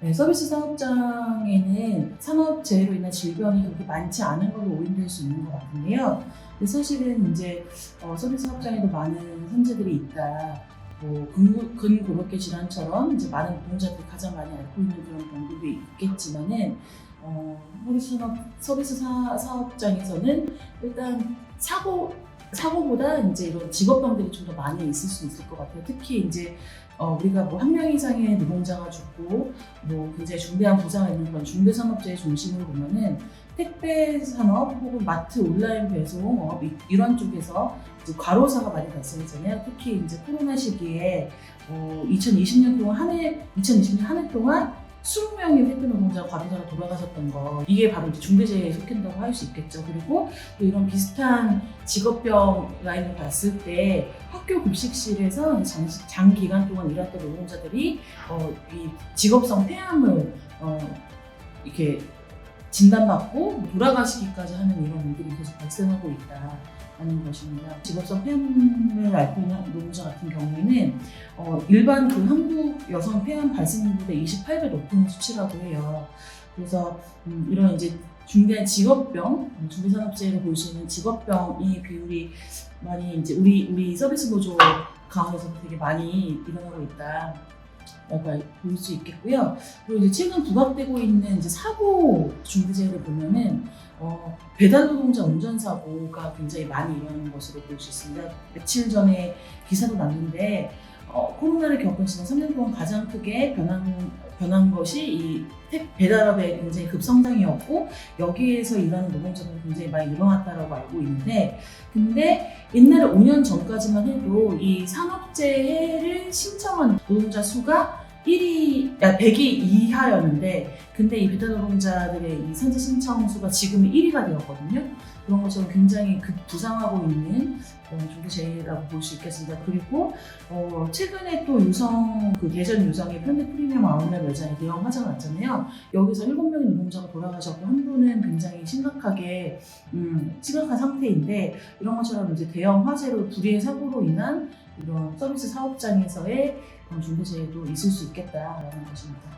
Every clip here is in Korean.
네, 서비스 사업장에는 산업재해로 인한 질병이 그렇게 많지 않은 걸로 오인될 수 있는 것 같은데요. 근데 사실은 이제 서비스 사업장에도 많은 산재들이 있다. 뭐 근고력계 질환처럼 이제 많은 노동자들이 가장 많이 앓고 있는 그런 병들도 있겠지만은 서비스 사업장에서는 일단 사고보다 이제 이런 직업병들이 좀 더 많이 있을 수 있을 것 같아요. 특히 이제 우리가 뭐 한 명 이상의 노동자가 죽고 뭐 굉장히 중대한 부상을 입는 그런 중대산업재해 중심으로 보면은 택배 산업 혹은 마트 온라인 배송업 이런 쪽에서 이제 과로사가 많이 발생했잖아요. 특히 이제 코로나 시기에 2020년 한 해 동안 20명의 택배 노동자 과로사로 돌아가셨던 거, 이게 바로 이제 중대재해에 속한다고 할 수 있겠죠. 그리고 또 이런 비슷한 직업병 라인을 봤을 때 학교 급식실에서 장기간 동안 일했던 노동자들이 이 직업성 폐암을 이렇게 진단받고 돌아가시기까지 하는 이런 일들이 계속 발생하고 있다는 것입니다. 직업성 폐암을 앓고 있는 노동자 같은 경우에는 일반 그 한국 여성 폐암 발생률보다 28배 높은 수치라고 해요. 그래서 이런 이제 중대한 직업병, 중대산업재해로 볼 수 있는 직업병의 비율이 많이 이제 우리 서비스 노조 가운데서 되게 많이 일어나고 있다. 볼 수 있겠고요. 그리고 이제 최근 부각되고 있는 이제 사고 중대재해를 보면은 배달 노동자 운전 사고가 굉장히 많이 일어나는 것으로 볼 수 있습니다. 며칠 전에 기사도 났는데 코로나를 겪은 지난 3년 동안 가장 크게 변한 것이 이 배달업의 굉장히 급성장이었고, 여기에서 일하는 노동자들이 굉장히 많이 늘어났다고 알고 있는데, 근데 옛날에 5년 전까지만 해도 이 산업재해를 신청한 노동자 수가 100이 이하였는데, 근데 이 배달 노동자들의 이 산재 신청 수가 지금은 1위가 되었거든요. 그런 것처럼 굉장히 부상하고 있는 중대재해라고 볼 수 있겠습니다. 그리고 최근에 또 대전 유성의 편의 프리미엄 아울렛 매장에 대형 화재가 났잖아요. 여기서 7명의 노동자가 돌아가셨고, 한 분은 굉장히 심각한 상태인데, 이런 것처럼 이제 대형 화재로 불의의 사고로 인한 이런 서비스 사업장에서의 중대재해도 있을 수 있겠다라는 것입니다.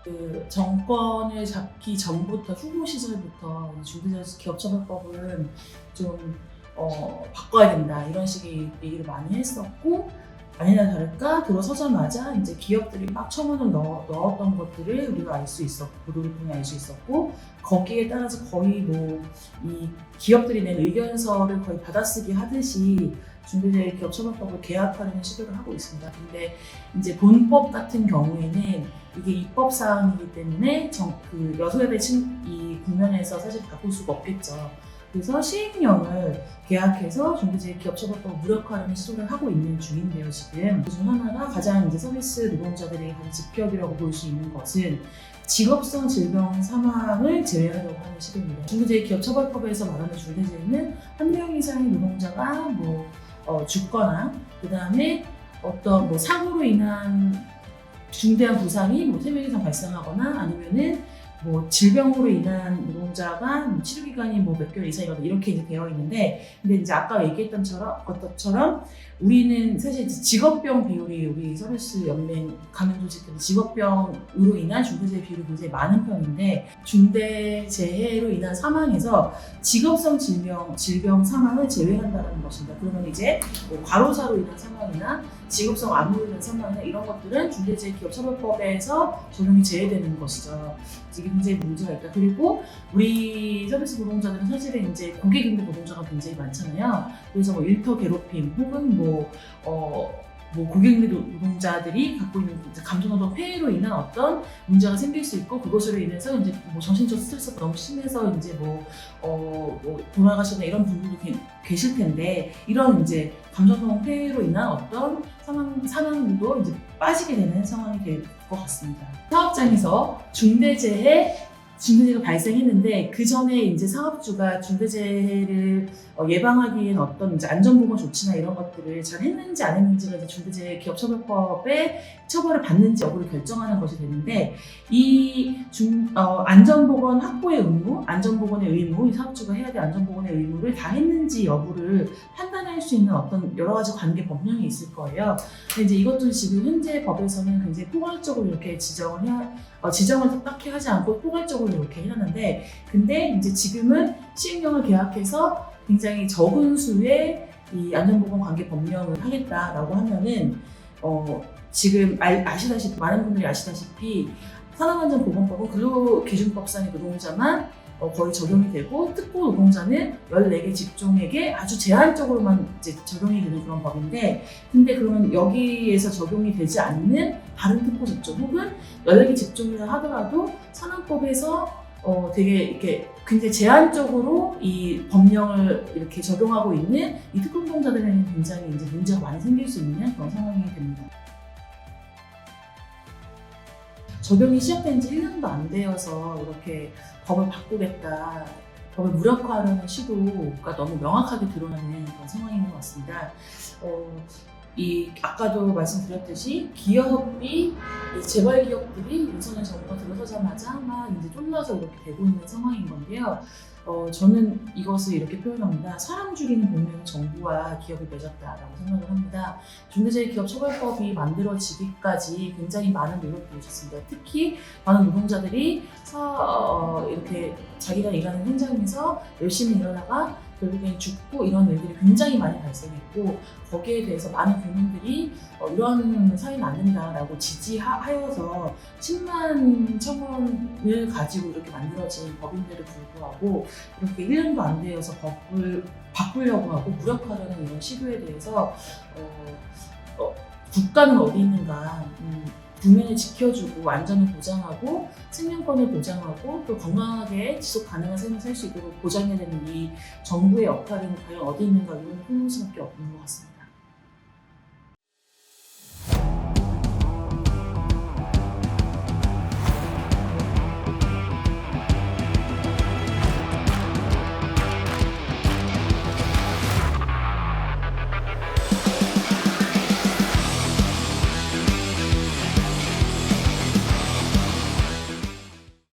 그 정권을 잡기 전부터, 후보 시절부터 중대재해 기업처벌법은 좀 바꿔야 된다, 이런 식의 얘기를 많이 했었고, 아니나 다를까 들어서자마자 이제 기업들이 막 첨언을 넣었던 것들을 우리가 알 수 있었고, 보도를 통해 알 수 있었고, 거기에 따라서 거의 뭐 이 기업들이 낸 의견서를 거의 받아쓰기 하듯이 중대재해 기업처벌법을 개혁하려는 시도를 하고 있습니다. 근데 이제 본법 같은 경우에는 이게 입법 사항이기 때문에 그 여소야대 이 국면에서 사실 바꿀 수가 없겠죠. 그래서 시행령을 개혁해서 중대재해 기업처벌법을 무력화하는 시도를 하고 있는 중인데요, 지금. 그중 하나가 가장 이제 서비스 노동자들에게 가장 직격이라고 볼 수 있는 것은 직업성 질병 사망을 제외하려고 하는 시도입니다. 중대재해 기업처벌법에서 말하는 중대재해는 한 명 이상의 노동자가 죽거나, 그 다음에 어떤 사고로 인한 중대한 부상이 3명 이상 발생하거나, 아니면은 질병으로 인한 노동자가 치료 기간이 몇 개월 이상이거나, 이렇게 이제 되어 있는데, 근데 이제 아까 얘기했던 것처럼 우리는 사실 직업병 비율이, 우리 서비스 연맹 가맹 조직들은 직업병으로 인한 중대재해 비율이 굉장히 많은 편인데, 중대재해로 인한 사망에서 직업성 질병 사망을 제외한다는 것입니다. 그러면 이제 과로사로 인한 사망이나 직업성 암으로 인한 사망이나 이런 것들은 중대재해 기업처벌법에서 적용이 제외되는 것이죠. 이게 굉장히 문제가 있다. 그리고 우리 서비스 노동자들은 사실은 이제 고객응대 노동자가 굉장히 많잖아요. 그래서 일터 괴롭힘 혹은 고객응대 노동자들이 갖고 있는 감정노동 폐해로 인한 어떤 문제가 생길 수 있고, 그것으로 인해서 이제 정신적 스트레스가 너무 심해서 이제 돌아가시거나 이런 분들도 계실 텐데, 이런 이제 감정노동 폐해로 인한 어떤 사망률도 이제 빠지게 되는 상황이 될 것 같습니다. 사업장에서 중대재해 중대재해가 발생했는데 그 전에 이제 사업주가 중대재해를 예방하기 위한 어떤 이제 안전보건 조치나 이런 것들을 잘 했는지 안 했는지가 이제 중대재해기업처벌법에 처벌을 받는지 여부를 결정하는 것이 되는데 이 안전보건 확보의 의무, 안전보건의 의무, 이 사업주가 해야 될 안전보건의 의무를 다 했는지 여부를 판단할 수 있는 어떤 여러 가지 관계 법령이 있을 거예요. 근데 이제 이것도 지금 현재 법에서는 굉장히 포괄적으로 이렇게 지정을 딱히 하지 않고 포괄적으로 이렇게 해놨는데, 근데 이제 지금은 시행령을 계약해서 굉장히 적은 수의 이 안전보건 관계 법령을 하겠다라고 하면은 지금 아시다시피 많은 분들이 아시다시피 산업안전보건법은 근로기준법상의 노동자만 거의 적용이 되고 특보 노동자는 14개 직종에게 아주 제한적으로만 이제 적용이 되는 그런 법인데, 근데 그러면 여기에서 적용이 되지 않는 다른 특보 직종 혹은 14개 직종이라 하더라도 산업법에서 되게 이렇게 굉장히 제한적으로 이 법령을 이렇게 적용하고 있는 이 특보 노동자들에는 굉장히 이제 문제가 많이 생길 수 있는 그런 상황이 됩니다. 적용이 시작된 지 1년도 안 되어서 이렇게 법을 바꾸겠다, 법을 무력화하려는 시도가 너무 명확하게 드러나는 그런 상황인 것 같습니다. 아까도 말씀드렸듯이 기업이, 재벌 기업들이 윤석열 정부가 들어서자마자 막 이제 쫄라서 이렇게 되고 있는 상황인 건데요. 저는 이것을 이렇게 표현합니다. 사람 죽이는 동맹은 정부와 기업이 맺었다라고 생각을 합니다. 중대재해기업처벌법이 만들어지기까지 굉장히 많은 노력이 있었습니다. 특히 많은 노동자들이 이렇게 자기가 일하는 현장에서 열심히 일하다가 결국엔 죽고 이런 일들이 굉장히 많이 발생했고, 거기에 대해서 많은 국민들이 이런 사회는 안 된다라고 지지하여서 10만 청원을 가지고 이렇게 만들어진 법인데도 불구하고 이렇게 1년도 안 되어서 법을 바꾸려고 하고 무력화하려는 이런 시도에 대해서 국가는 어디 있는가, 국민을 지켜주고 안전을 보장하고 생명권을 보장하고 또 건강하게 지속 가능한 삶을 살 수 있도록 보장해야 되는 이 정부의 역할은 과연 어디 있는가, 이런 의문스럽게 없는 것 같습니다.